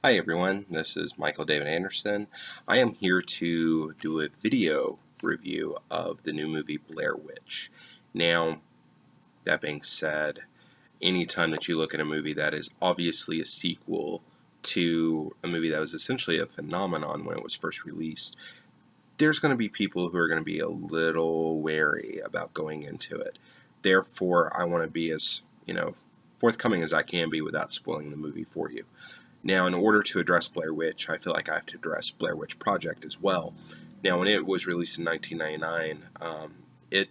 Hi everyone, this is Michael David Anderson. I am here to do a video review of the new movie Blair Witch. Now, that being said, anytime that you look at a movie that is obviously a sequel to a movie that was essentially a phenomenon when it was first released, there's going to be people who are going to be a little wary about going into it. Therefore, I want to be as, forthcoming as I can be without spoiling the movie for you. Now, in order to address Blair Witch, I feel like I have to address Blair Witch Project as well. Now, when it was released in 1999, it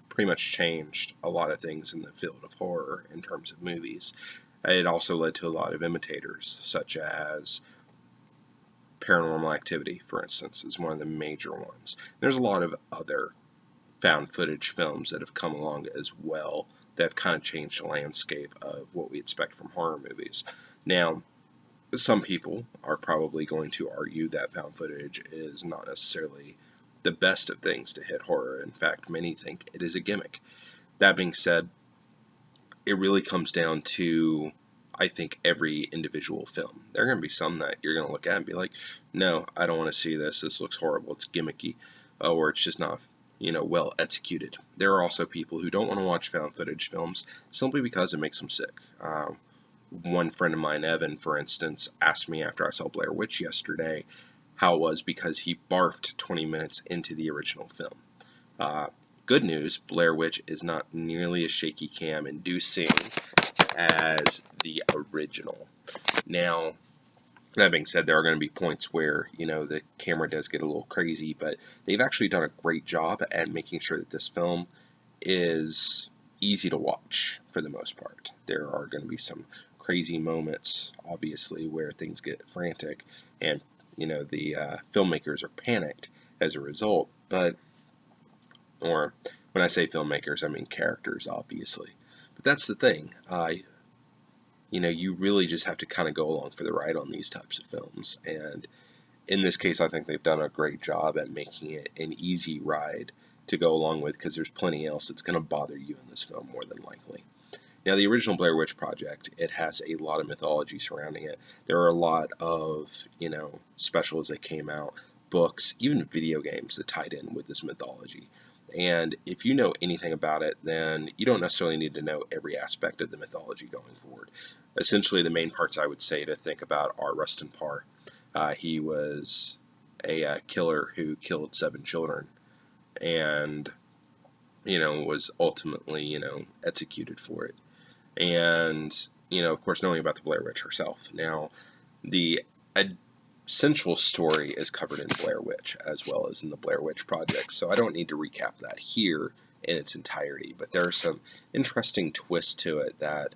pretty much changed a lot of things in the field of horror in terms of movies. It also led to a lot of imitators, such as Paranormal Activity, for instance, is one of the major ones. There's a lot of other found footage films that have come along as well that have kind of changed the landscape of what we expect from horror movies. Now, some people are probably going to argue that found footage is not necessarily the best of things to hit horror. In fact, many think it is a gimmick. That being said, it really comes down to, I think, every individual film. There are going to be some that you're going to look at and be like, no, I don't want to see this. This looks horrible. It's gimmicky. Or it's just not, well executed. There are also people who don't want to watch found footage films simply because it makes them sick. One friend of mine, Evan, for instance, asked me after I saw Blair Witch yesterday how it was because he barfed 20 minutes into the original film. Good news, Blair Witch is not nearly as shaky cam inducing as the original. Now, that being said, there are going to be points where, the camera does get a little crazy, but they've actually done a great job at making sure that this film is easy to watch for the most part. There are going to be some crazy moments, obviously, where things get frantic and, the filmmakers are panicked as a result. Or when I say filmmakers, I mean characters, obviously. But that's the thing. You really just have to kind of go along for the ride on these types of films. And in this case, I think they've done a great job at making it an easy ride to go along with, because there's plenty else that's going to bother you in this film more than likely. Now, the original Blair Witch Project, it has a lot of mythology surrounding it. There are a lot of, specials that came out, books, even video games that tied in with this mythology. And if you know anything about it, then you don't necessarily need to know every aspect of the mythology going forward. Essentially, the main parts I would say to think about are Rustin Parr. He was a killer who killed 7 children and, was ultimately, executed for it. And, of course, knowing about the Blair Witch herself. Now, the essential story is covered in Blair Witch as well as in the Blair Witch Project, so I don't need to recap that here in its entirety, but there are some interesting twists to it that,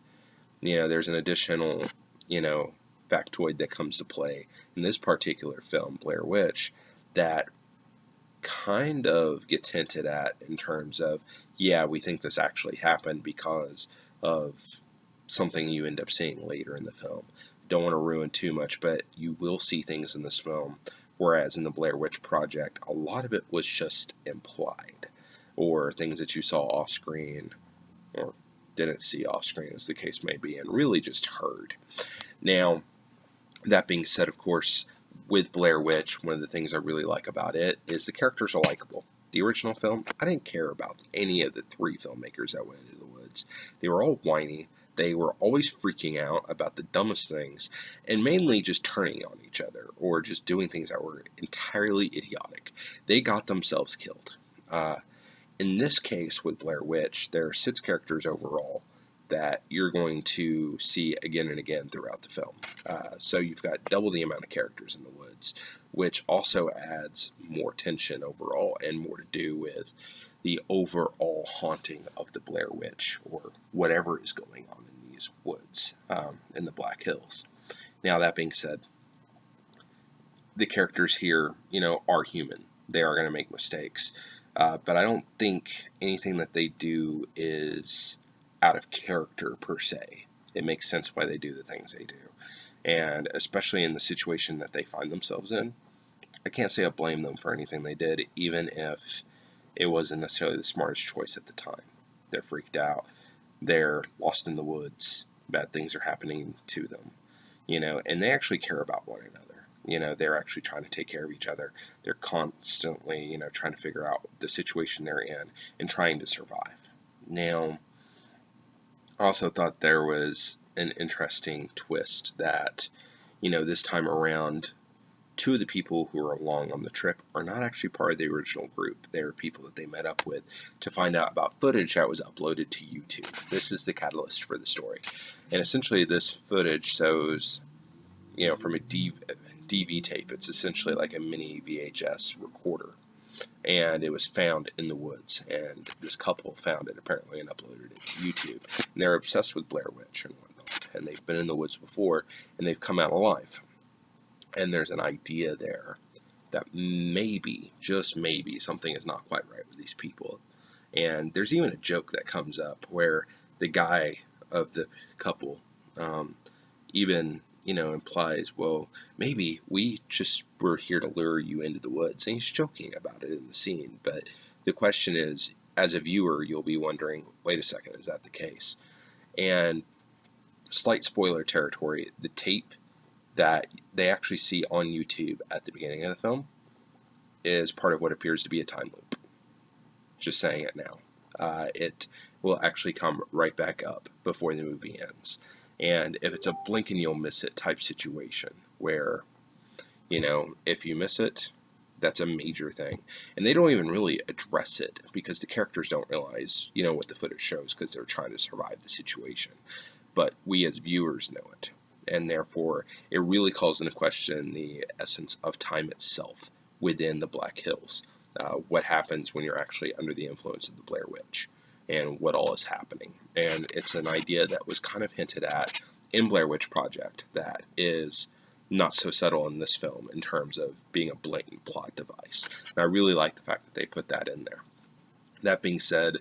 there's an additional, factoid that comes to play in this particular film, Blair Witch, that kind of gets hinted at in terms of, yeah, we think this actually happened because of something you end up seeing later in the film. Don't want to ruin too much, but you will see things in this film, whereas in the Blair Witch Project, a lot of it was just implied, or things that you saw off screen, or didn't see off screen, as the case may be, and really just heard. Now, that being said, of course, with Blair Witch, one of the things I really like about it is the characters are likable. The original film, I didn't care about any of the 3 filmmakers that went into the woods. They were all whiny. They were always freaking out about the dumbest things, and mainly just turning on each other, or just doing things that were entirely idiotic. They got themselves killed. In this case, with Blair Witch, there are 6 characters overall that you're going to see again and again throughout the film. So you've got double the amount of characters in the woods, which also adds more tension overall and more to do with the overall haunting of the Blair Witch, or whatever is going on in these woods, in the Black Hills. Now, that being said, the characters here, are human. They are going to make mistakes. But I don't think anything that they do is out of character per se. It makes sense why they do the things they do. And especially in the situation that they find themselves in, I can't say I blame them for anything they did, even if it wasn't necessarily the smartest choice at the time. They're freaked out. They're lost in the woods. Bad things are happening to them. and they actually care about one another. They're actually trying to take care of each other. They're constantly, trying to figure out the situation they're in and trying to survive. Now, I also thought there was an interesting twist that, this time around, two of the people who are along on the trip are not actually part of the original group. They're people that they met up with to find out about footage that was uploaded to YouTube. This is the catalyst for the story. And essentially, this footage shows, from a DV tape. It's essentially like a mini VHS recorder. And it was found in the woods. And this couple found it, apparently, and uploaded it to YouTube. And they're obsessed with Blair Witch and whatnot. And they've been in the woods before, and they've come out alive. And there's an idea there that maybe, just maybe, something is not quite right with these people. And there's even a joke that comes up where the guy of the couple even, implies, well, maybe we just were here to lure you into the woods. And he's joking about it in the scene. But the question is, as a viewer, you'll be wondering, wait a second, is that the case? And slight spoiler territory, the tape that they actually see on YouTube at the beginning of the film is part of what appears to be a time loop. Just saying it now. It will actually come right back up before the movie ends. And if it's a blink and you'll miss it type situation where, if you miss it, that's a major thing. And they don't even really address it because the characters don't realize, what the footage shows because they're trying to survive the situation. But we as viewers know it. And therefore, it really calls into question the essence of time itself within the Black Hills. What happens when you're actually under the influence of the Blair Witch, and what all is happening. And it's an idea that was kind of hinted at in Blair Witch Project that is not so subtle in this film in terms of being a blatant plot device. And I really like the fact that they put that in there. That being said,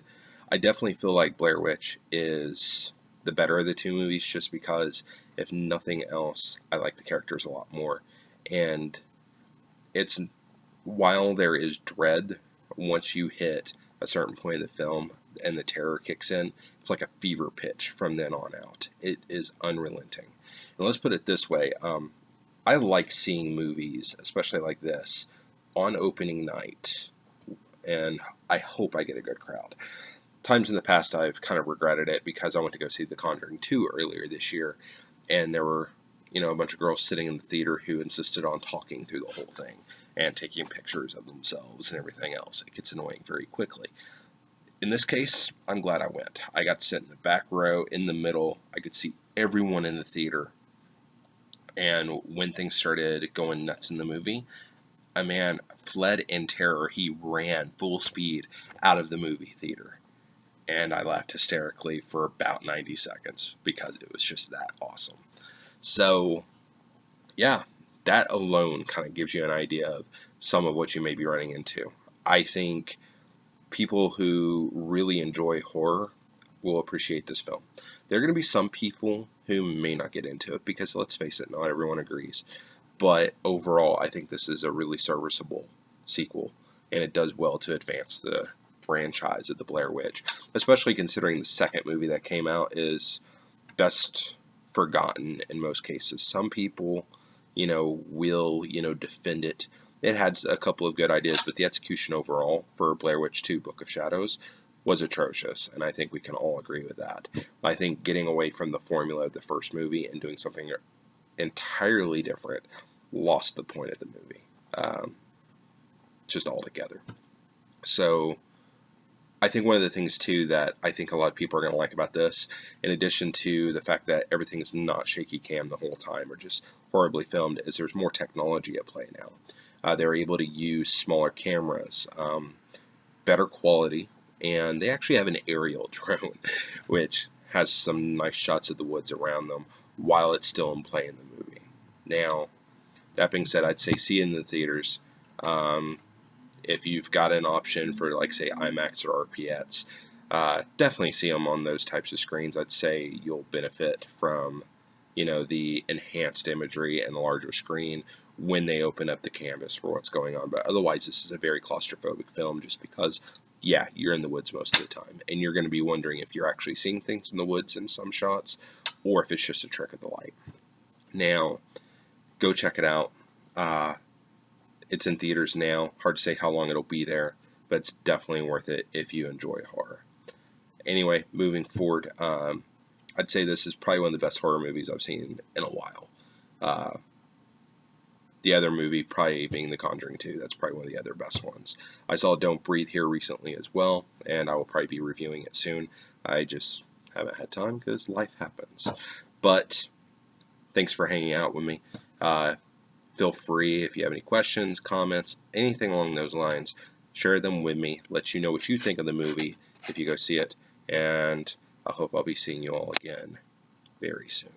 I definitely feel like Blair Witch is the better of the two movies just because, if nothing else, I like the characters a lot more. And it's, while there is dread, once you hit a certain point in the film and the terror kicks in, it's like a fever pitch from then on out. It is unrelenting. And let's put it this way, I like seeing movies, especially like this, on opening night, and I hope I get a good crowd. Times in the past I've kind of regretted it because I went to go see The Conjuring 2 earlier this year, and there were, a bunch of girls sitting in the theater who insisted on talking through the whole thing and taking pictures of themselves and everything else. It gets annoying very quickly. In this case, I'm glad I went. I got to sit in the back row, in the middle. I could see everyone in the theater. And when things started going nuts in the movie, a man fled in terror. He ran full speed out of the movie theater. And I laughed hysterically for about 90 seconds because it was just that awesome. So, yeah, that alone kind of gives you an idea of some of what you may be running into. I think people who really enjoy horror will appreciate this film. There are going to be some people who may not get into it because, let's face it, not everyone agrees. But overall, I think this is a really serviceable sequel, and it does well to advance the franchise of the Blair Witch, especially considering the second movie that came out is best forgotten in most cases. Some people, will, defend it. It had a couple of good ideas, but the execution overall for Blair Witch 2 Book of Shadows was atrocious, and I think we can all agree with that. I think getting away from the formula of the first movie and doing something entirely different lost the point of the movie, just altogether. So I think one of the things, too, that I think a lot of people are going to like about this, in addition to the fact that everything is not shaky cam the whole time or just horribly filmed, is there's more technology at play now. They're able to use smaller cameras, better quality, and they actually have an aerial drone, which has some nice shots of the woods around them while it's still in play in the movie. Now, that being said, I'd say see it in the theaters. If you've got an option for, like, say, IMAX or RPX, definitely see them on those types of screens. I'd say you'll benefit from, the enhanced imagery and the larger screen when they open up the canvas for what's going on. But otherwise, this is a very claustrophobic film just because, yeah, you're in the woods most of the time. And you're going to be wondering if you're actually seeing things in the woods in some shots or if it's just a trick of the light. Now, go check it out. It's in theaters now. Hard to say how long it'll be there, but it's definitely worth it if you enjoy horror. Anyway, moving forward, I'd say this is probably one of the best horror movies I've seen in a while. The other movie probably being The Conjuring 2. That's probably one of the other best ones. I saw Don't Breathe here recently as well, and I will probably be reviewing it soon. I just haven't had time because life happens. But thanks for hanging out with me. Feel free, if you have any questions, comments, anything along those lines, share them with me. Let you know what you think of the movie if you go see it. And I hope I'll be seeing you all again very soon.